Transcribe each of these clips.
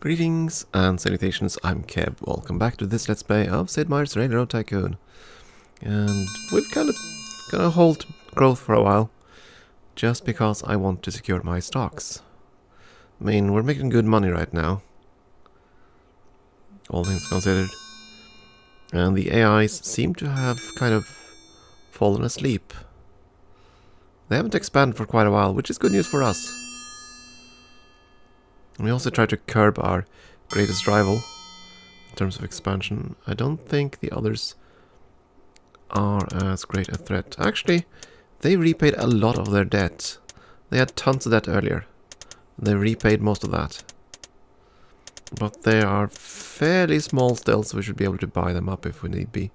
Greetings and salutations, I'm Keb. Welcome back to this Let's Play of Sid Meier's Railroad Tycoon. And we've kind of gonna hold growth for a while, just because I want to secure my stocks. I mean, we're making good money right now, all things considered. And the AIs seem to have kind of fallen asleep. They haven't expanded for quite a while, which is good news for us. We also try to curb our greatest rival in terms of expansion. I don't think the others are as great a threat. Actually, they repaid a lot of their debt. They had tons of debt earlier. They repaid most of that. But they are fairly small still, so we should be able to buy them up if we need be.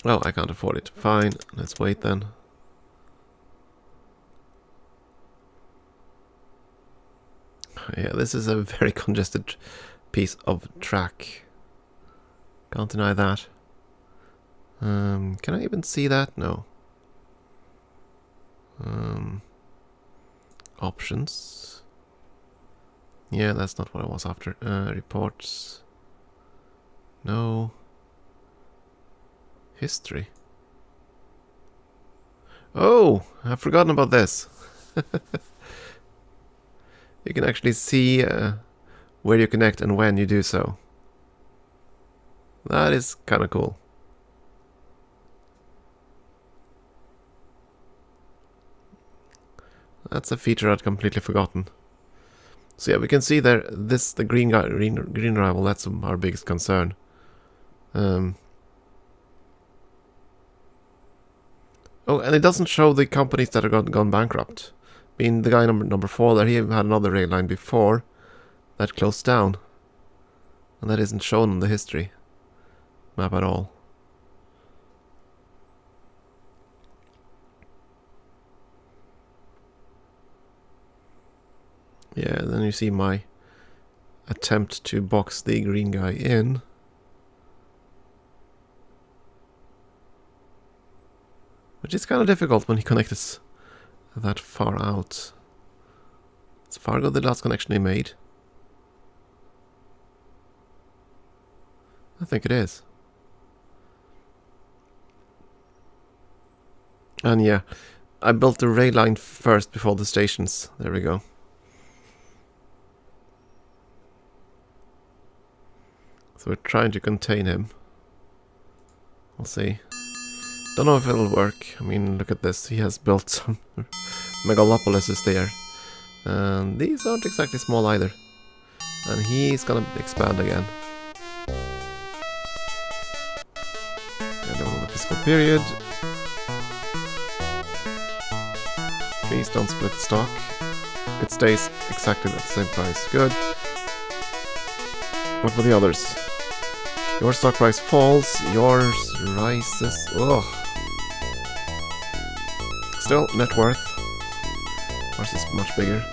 Well, I can't afford it. Fine, let's wait then. Yeah, this is a very congested piece of track. Can't deny that. Can I even see that? No. Options. Yeah, that's not what I was after. Reports. No. History. Oh, I've forgotten about this. You can actually see where you connect and when you do so. That is kind of cool. That's a feature I'd completely forgotten. So yeah, we can see there, the green rival, that's our biggest concern. Oh, and it doesn't show the companies that have gone bankrupt. I mean, the guy number 4 there, he had another rail line before that closed down. And that isn't shown on the history map at all. Yeah, then you see my attempt to box the green guy in. Which is kind of difficult when he connects that far out. Is Fargo the last connection he made? I think it is. And yeah, I built the rail line first before the stations. There we go. So we're trying to contain him. We'll see. Don't know if it'll work. I mean, look at this. He has built some megalopolises there. And these aren't exactly small either. And he's gonna expand again. And over the fiscal period. Please don't split the stock. It stays exactly at the same price. Good. What about the others? Your stock price falls, yours rises. Ugh. Still, net worth. Ours is much bigger.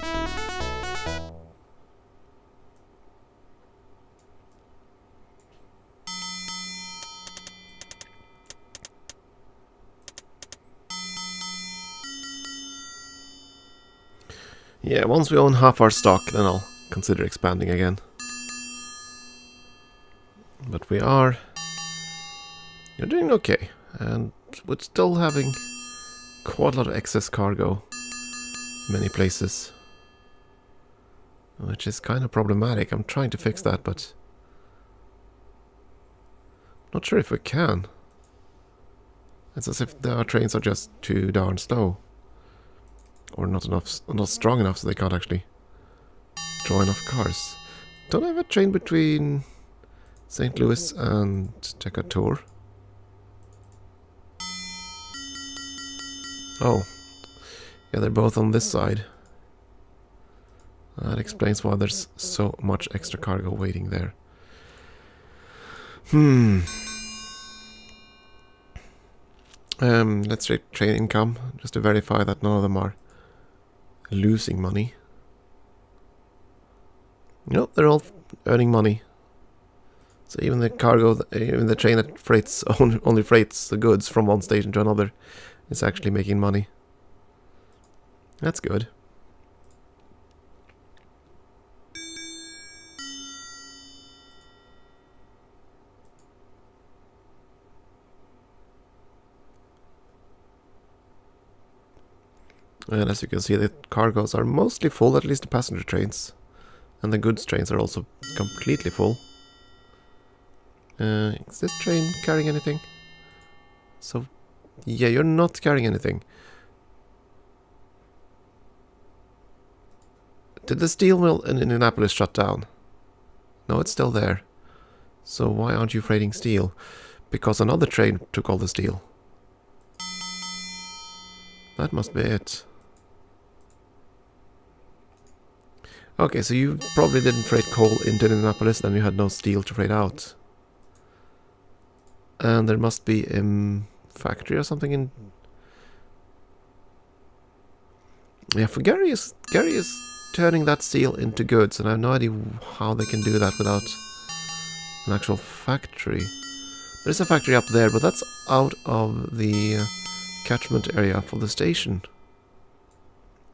Yeah, once we own half our stock, then I'll consider expanding again. But you're doing okay, and we're still having quite a lot of excess cargo in many places, which is kind of problematic. I'm trying to fix that, but not sure if we can. It's as if our trains are just too darn slow, or not strong enough, so they can't actually draw enough cars. Don't I have a train between St. Louis and Decatur? Oh. Yeah, they're both on this side. That explains why there's so much extra cargo waiting there. Let's check train income, just to verify that none of them are losing money. Nope, they're all earning money. So even the cargo, even the train that freights only freights the goods from one station to another, is actually making money. That's good. And as you can see, the cargoes are mostly full, at least the passenger trains. And the goods trains are also completely full. Is this train carrying anything? So, yeah, you're not carrying anything. Did the steel mill in Indianapolis shut down? No, it's still there. So why aren't you freighting steel? Because another train took all the steel. That must be it. Okay, so you probably didn't freight coal into Indianapolis, then you had no steel to freight out. And there must be a factory or something in... Yeah, for Gary is turning that steel into goods, and I have no idea how they can do that without an actual factory. There's a factory up there, but that's out of the catchment area for the station.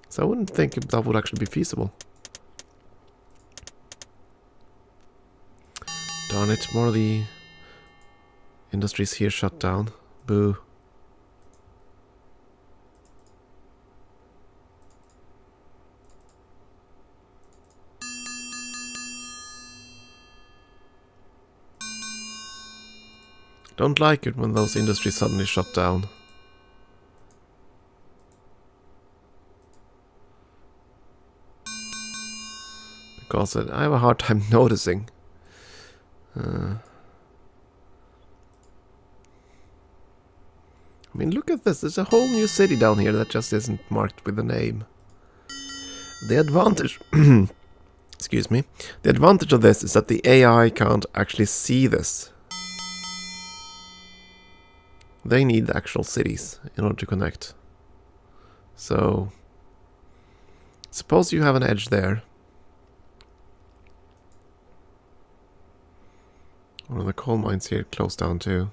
So I wouldn't think that would actually be feasible. Darn it, more of the industries here shut down. Boo. Don't like it when those industries suddenly shut down. Because I have a hard time noticing. I mean, look at this. There's a whole new city down here that just isn't marked with a name. The advantage... excuse me. The advantage of this is that the AI can't actually see this. They need the actual cities in order to connect. So... suppose you have an edge there. One of the coal mines here closed down too.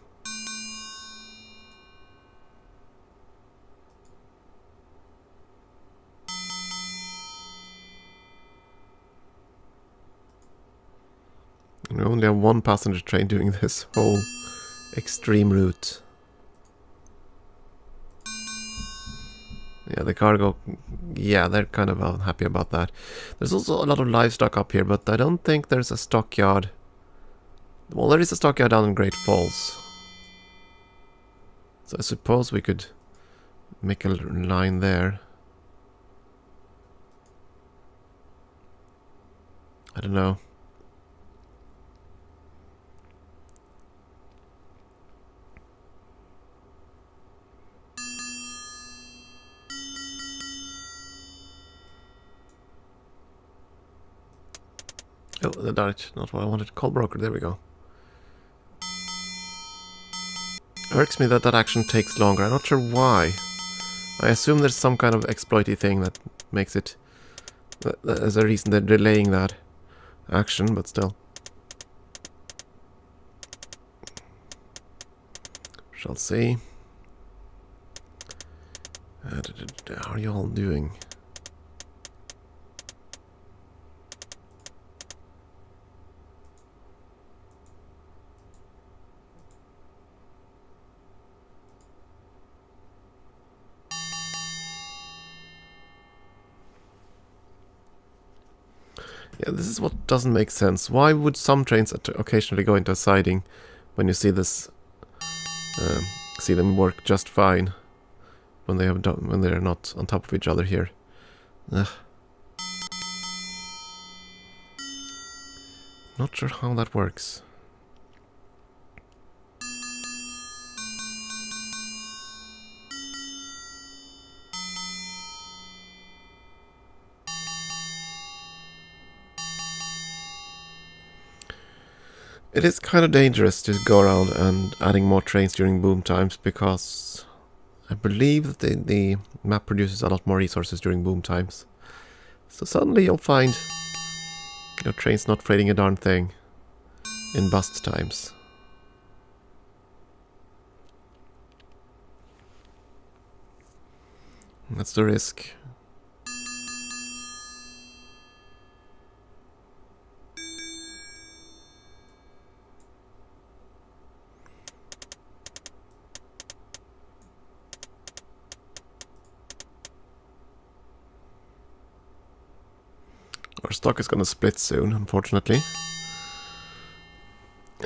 And we only have one passenger train doing this whole extreme route. Yeah, the cargo, yeah, they're kind of unhappy about that. There's also a lot of livestock up here, but I don't think there's a stockyard. Well, there is a stockyard down in Great Falls. So I suppose we could make a line there. I don't know. Oh, the Dutch, not what I wanted. Call broker, there we go. Irks me that that action takes longer. I'm not sure why. I assume there's some kind of exploity thing that makes it... There's a reason they're delaying that action, but still. Shall see. How are you all doing? Yeah, this is what doesn't make sense. Why would some trains occasionally go into a siding when you see this, see them work just fine when they have when they're not on top of each other here? Ugh. Not sure how that works. It is kind of dangerous to go around and adding more trains during boom times, because I believe that the map produces a lot more resources during boom times. So suddenly you'll find your trains not freighting a darn thing in bust times. That's the risk. Our stock is gonna split soon, unfortunately.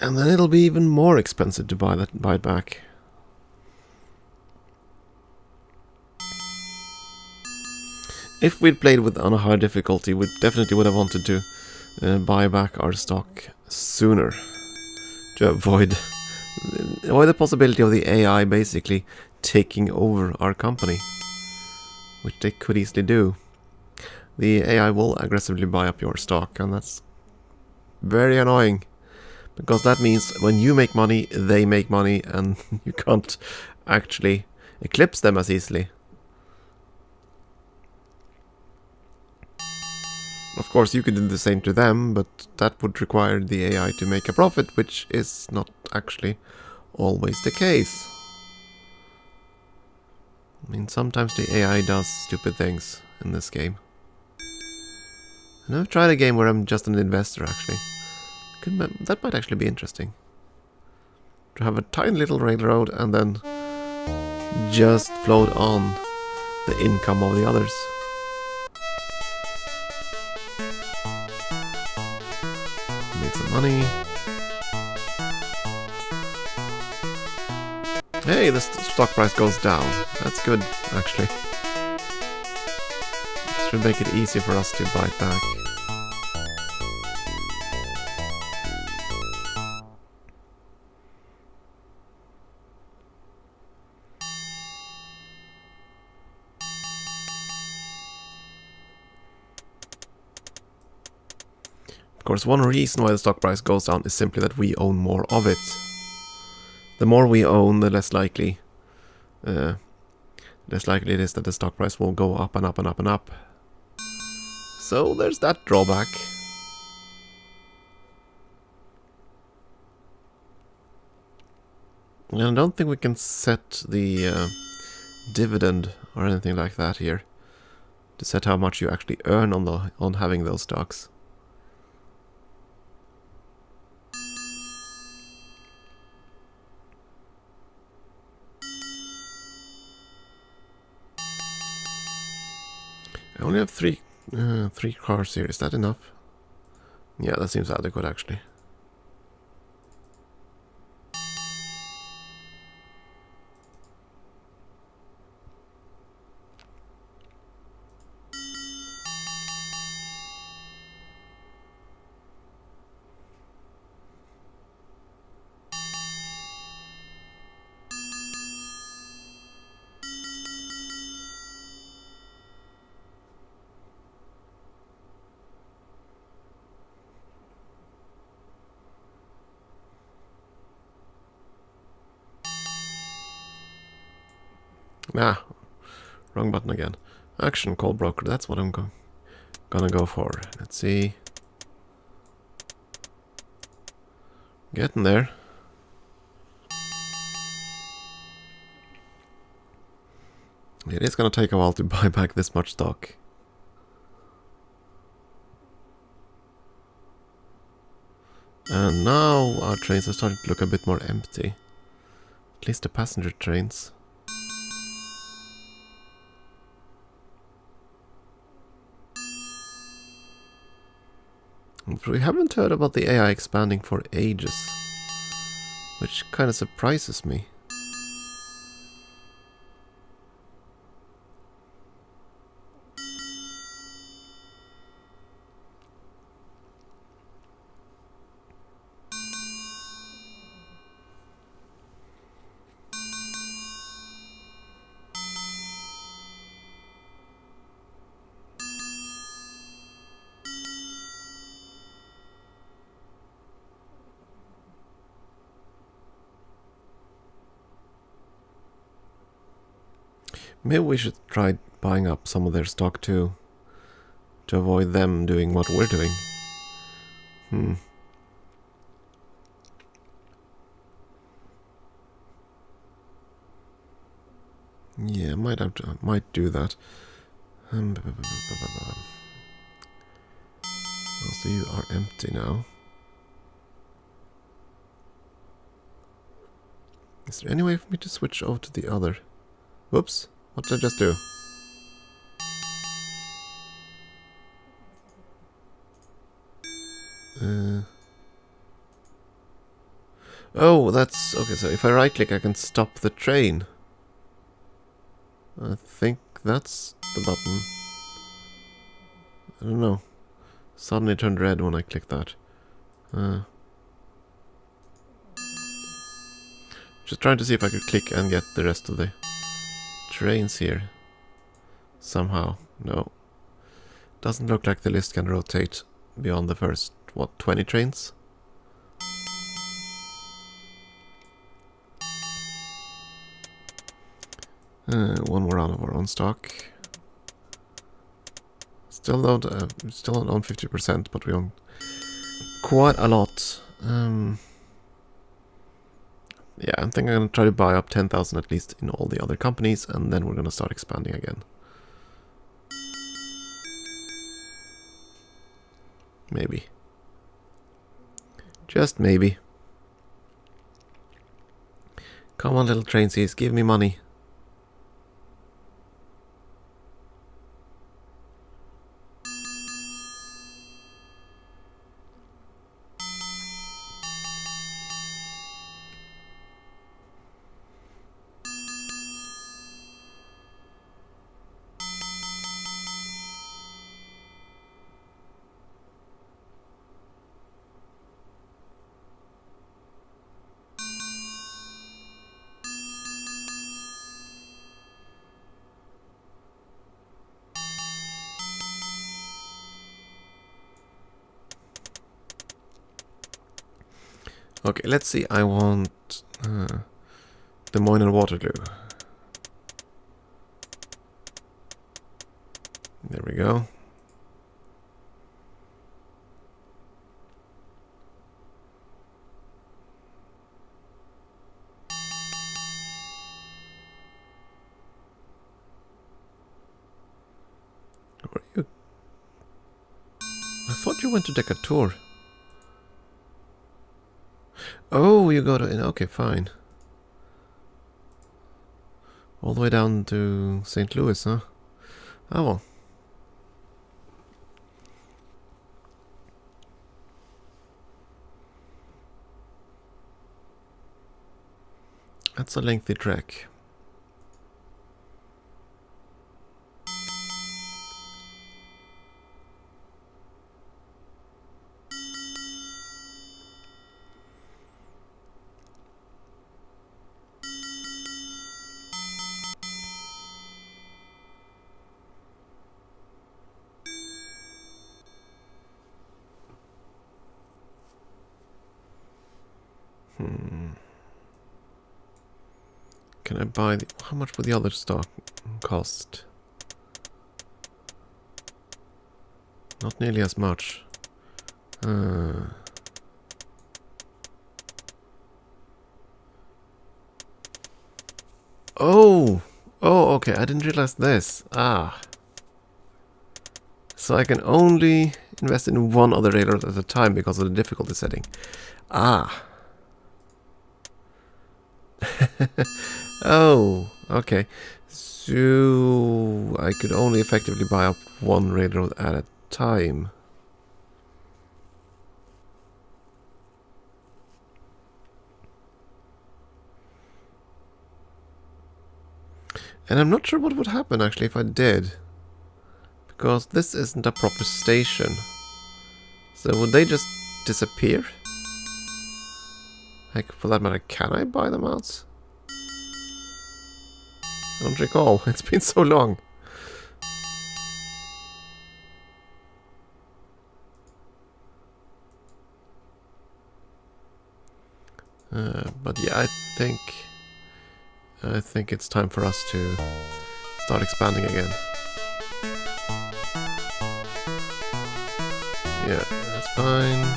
And then it'll be even more expensive to buy it back. If we'd played on a higher difficulty, we definitely would have wanted to buy back our stock sooner to avoid the possibility of the AI basically taking over our company, which they could easily do. The AI will aggressively buy up your stock, and that's very annoying, because that means when you make money, they make money, and you can't actually eclipse them as easily. Of course, you could do the same to them, but that would require the AI to make a profit, which is not actually always the case. I mean, sometimes the AI does stupid things in this game. And I've tried a game where I'm just an investor, actually. That might actually be interesting. To have a tiny little railroad and then just float on the income of the others. Need some money. Hey, the stock price goes down. That's good, actually. This should make it easier for us to buy it back. Of course, one reason why the stock price goes down is simply that we own more of it. The more we own, the less likely it is that the stock price will go up and up and up and up. So there's that drawback. And I don't think we can set the dividend or anything like that here to set how much you actually earn on having those stocks. I only have three cars here. Is that enough? Yeah, that seems adequate, actually. Ah, wrong button again. Action call broker, that's what I'm gonna go for. Let's see. Getting there. It is gonna take a while to buy back this much stock. And now our trains are starting to look a bit more empty. At least the passenger trains. We haven't heard about the AI expanding for ages, which kind of surprises me. Maybe we should try buying up some of their stock too, to avoid them doing what we're doing. Yeah, might do that. Also, you are empty now. Is there any way for me to switch over to the other? Whoops. What did I just do? Oh, that's... Okay, so if I right-click, I can stop the train. I think that's the button. I don't know. Suddenly turned red when I clicked that. Just trying to see if I could click and get the rest of the trains here. Somehow. No. Doesn't look like the list can rotate beyond the first, what, 20 trains? One more out of our own stock. Still don't own 50%, but we own quite a lot. Yeah, I think I'm gonna try to buy up 10,000 at least in all the other companies, and then we're gonna start expanding again. Maybe. Just maybe. Come on, little trainsies, give me money. Okay, let's see. I want Des Moines and Waterloo. There we go. Where are you? I thought you went to Decatur. Oh, you go to... Okay, fine. All the way down to St. Louis, huh? Oh well. That's a lengthy trek. Can I buy the... How much would the other stock cost? Not nearly as much. Oh! Oh, okay, I didn't realize this. Ah. So I can only invest in one other railroad at a time because of the difficulty setting. Ah. Oh, okay. So I could only effectively buy up one railroad at a time. And I'm not sure what would happen actually if I did. Because this isn't a proper station. So would they just disappear? Heck, for that matter, can I buy them out? I don't recall. It's been so long. But yeah, I think it's time for us to start expanding again. Yeah, that's fine.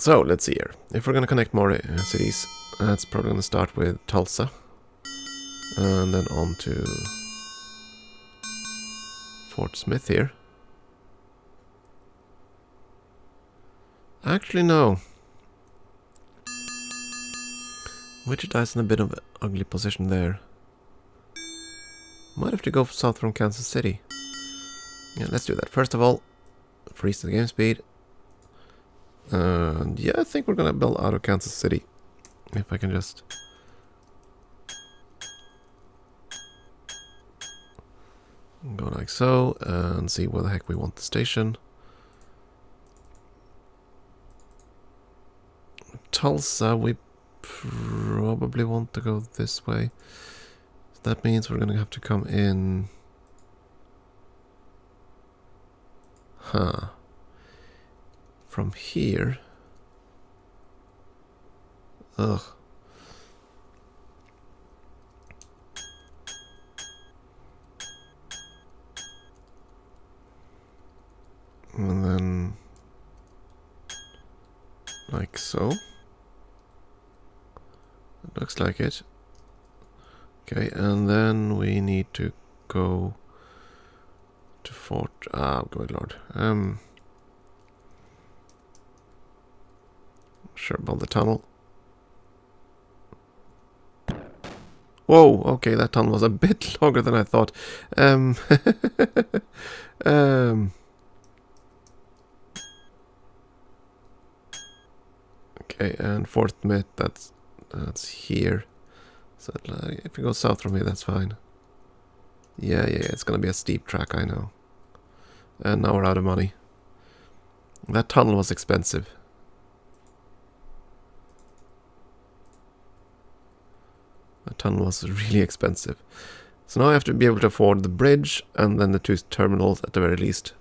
So, let's see here. If we're going to connect more cities, that's probably going to start with Tulsa. And then on to Fort Smith here. Actually, no. Wichita's in a bit of an ugly position there. Might have to go south from Kansas City. Yeah, let's do that. First of all, freeze the game speed. And yeah, I think we're gonna build out of Kansas City. If I can just... go like so, and see where the heck we want the station. Tulsa, we probably want to go this way. So that means we're gonna have to come in... From here... Ugh. And then... like so. It looks like it. Okay, and then we need to go to Fort... Ah, good lord. Sure, build the tunnel. Whoa, okay, that tunnel was a bit longer than I thought. Okay, and Fort Smith, that's here. So if we go south from here, that's fine. Yeah, it's gonna be a steep track, I know. And now we're out of money. That tunnel was expensive. That tunnel was really expensive. So now I have to be able to afford the bridge and then the 2 terminals at the very least.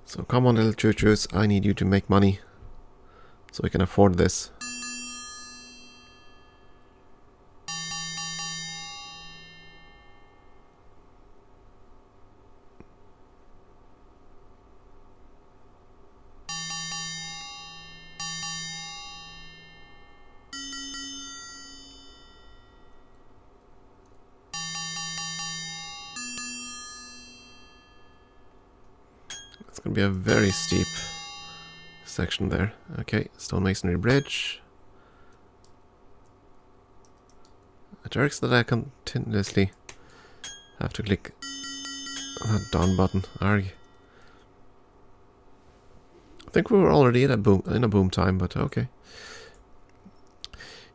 So come on, little choo-choos, I need you to make money so we can afford this. It's going to be a very steep section there. Okay, stone masonry bridge. It jerks that I continuously have to click that down button. Arg. I think we were already in a boom time, but okay.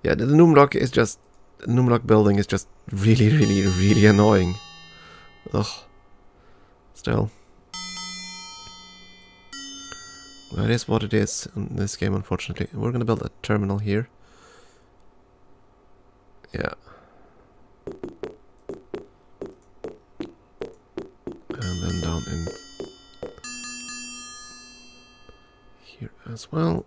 Yeah, the NumLock is just... the NumLock building is just really annoying. Ugh. Still. That is what it is in this game, unfortunately. We're gonna build a terminal here. Yeah. And then down in here as well.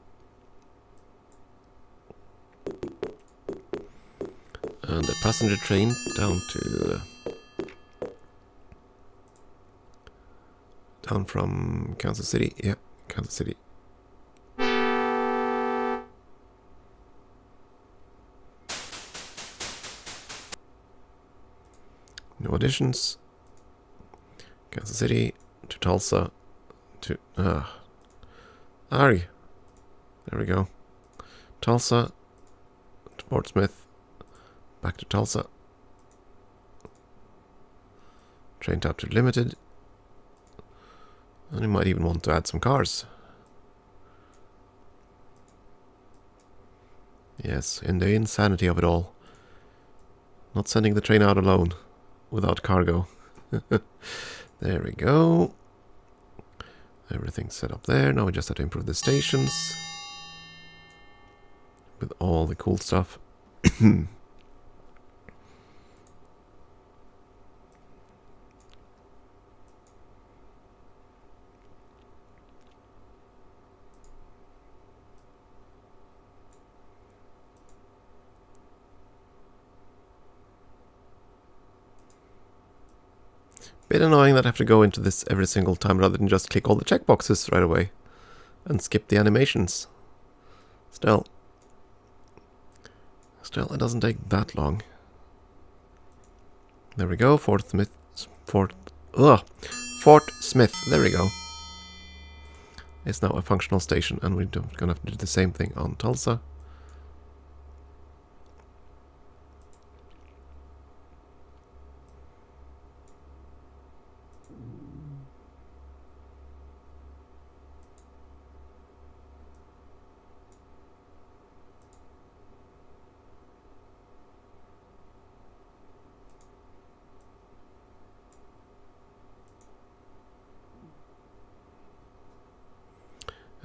And a passenger train down to... down from Kansas City. Yeah, Kansas City. No additions. Kansas City to Tulsa to... Arg. There we go. Tulsa to Fort Smith. Back to Tulsa. Train tap to limited. And we might even want to add some cars. Yes, in the insanity of it all. Not sending the train out alone without cargo. There we go. Everything's set up there. Now we just have to improve the stations with all the cool stuff. Bit annoying that I have to go into this every single time rather than just click all the checkboxes right away and skip the animations. Still, it doesn't take that long. There we go, Fort Smith. There we go. is now a functional station, and we're gonna have to do the same thing on Tulsa.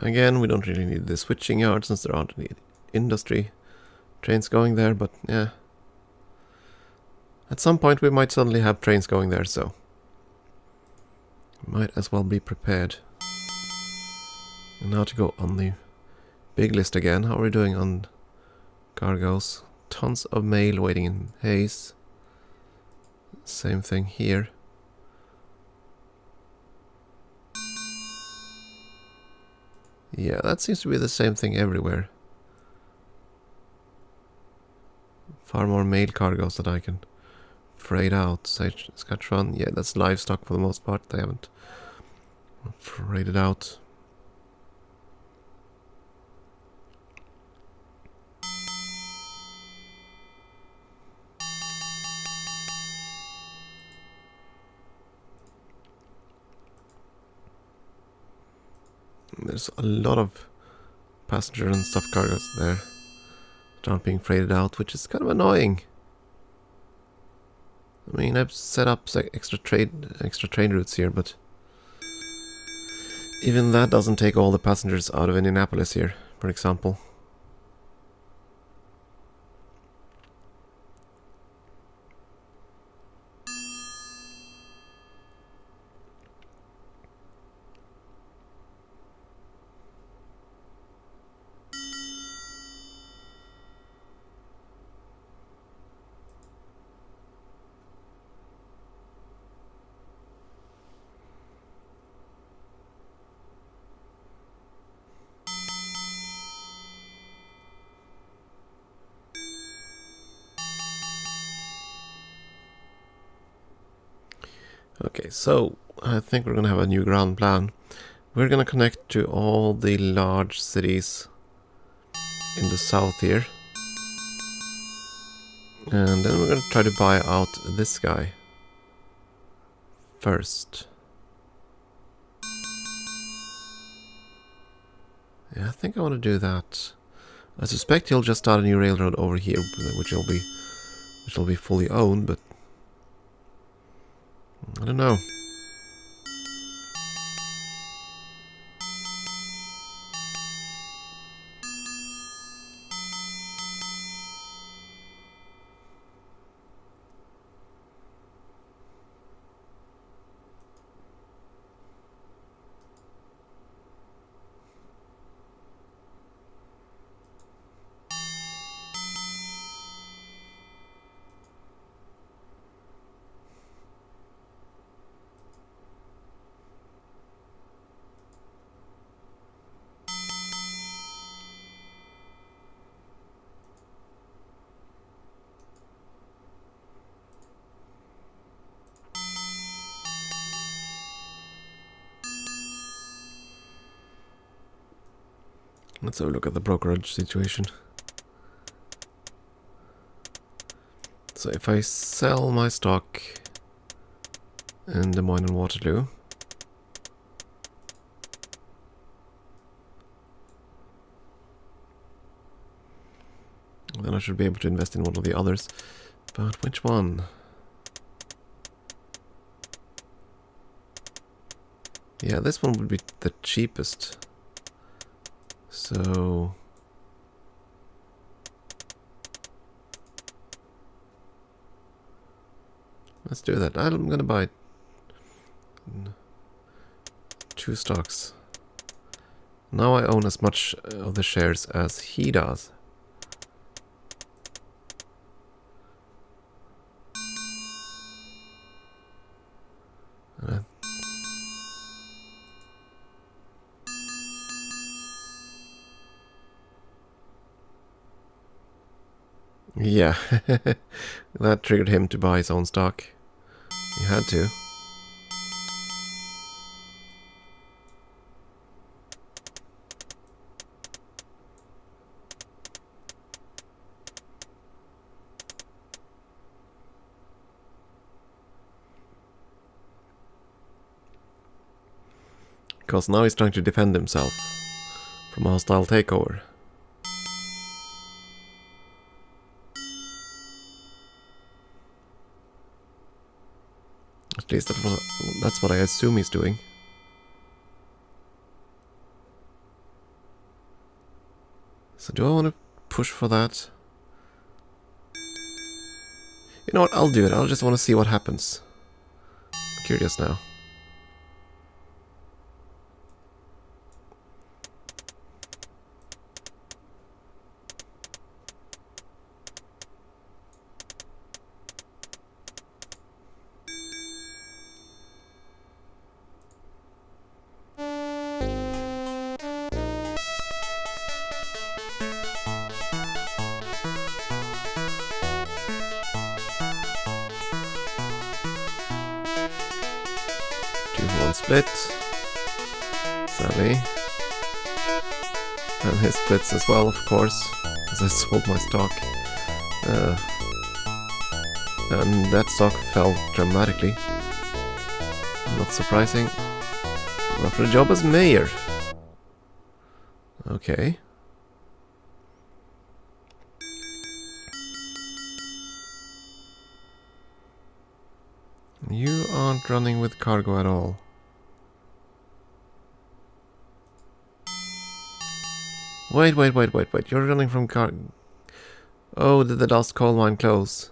Again, we don't really need the switching yard since there aren't any industry trains going there, but yeah. At some point we might suddenly have trains going there, so might as well be prepared. And now to go on the big list again. How are we doing on cargoes? Tons of mail waiting in Hayes. Same thing here. Yeah, that seems to be the same thing everywhere. Far more mail cargoes that I can freight out. Saskatchewan, yeah, that's livestock for the most part. They haven't freighted out. There's a lot of passenger and stuff cargoes there that aren't being freighted out, which is kind of annoying. I mean, I've set up extra train routes here, but even that doesn't take all the passengers out of Indianapolis here, for example. Okay, so I think we're going to have a new ground plan. We're going to connect to all the large cities in the south here. And then we're going to try to buy out this guy first. Yeah, I think I want to do that. I suspect he'll just start a new railroad over here, which will be fully owned, but I don't know. Let's have a look at the brokerage situation. So if I sell my stock in Des Moines and Waterloo, then I should be able to invest in one of the others. But which one? Yeah, this one would be the cheapest. So let's do that. I'm gonna buy 2 stocks. Now I own as much of the shares as he does. Yeah, that triggered him to buy his own stock. He had to. Because now he's trying to defend himself from a hostile takeover. At least that's what I assume he's doing. So do I want to push for that? You know what, I'll do it. I'll just want to see what happens. I'm curious now. Split, sadly, and his splits as well, of course, as I sold my stock, and that stock fell dramatically. Not surprising. We're after a job as mayor. Okay. You aren't running with cargo at all. Wait, you're running from Oh, did the dust coal mine close?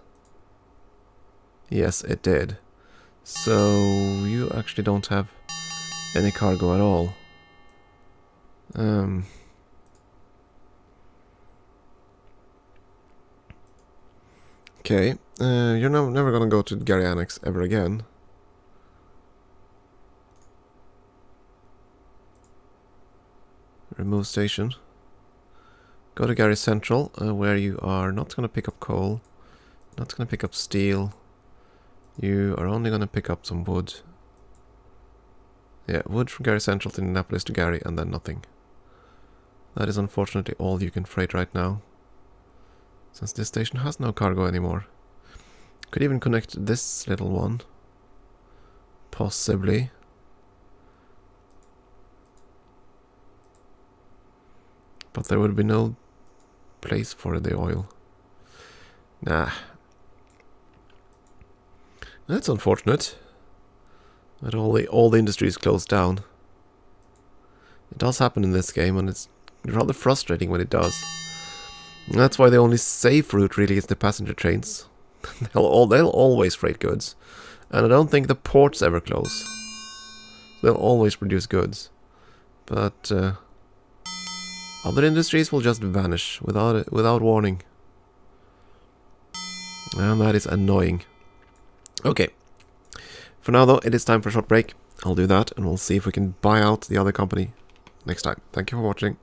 Yes, it did. So, you actually don't have any cargo at all. Okay, you're never gonna go to Gary Annex ever again. Remove station. Go to Gary Central, where you are not going to pick up coal, not going to pick up steel. You are only going to pick up some wood. Yeah, wood from Gary Central to Indianapolis to Gary, and then nothing. That is unfortunately all you can freight right now, since this station has no cargo anymore. Could even connect this little one. Possibly. But there would be no place for the oil. Nah. That's unfortunate. That all the industry is closed down. It does happen in this game, and it's rather frustrating when it does. And that's why the only safe route really is the passenger trains. They'll always freight goods. And I don't think the ports ever close. They'll always produce goods. But other industries will just vanish without warning. And that is annoying. Okay. For now though, it is time for a short break. I'll do that and we'll see if we can buy out the other company next time. Thank you for watching.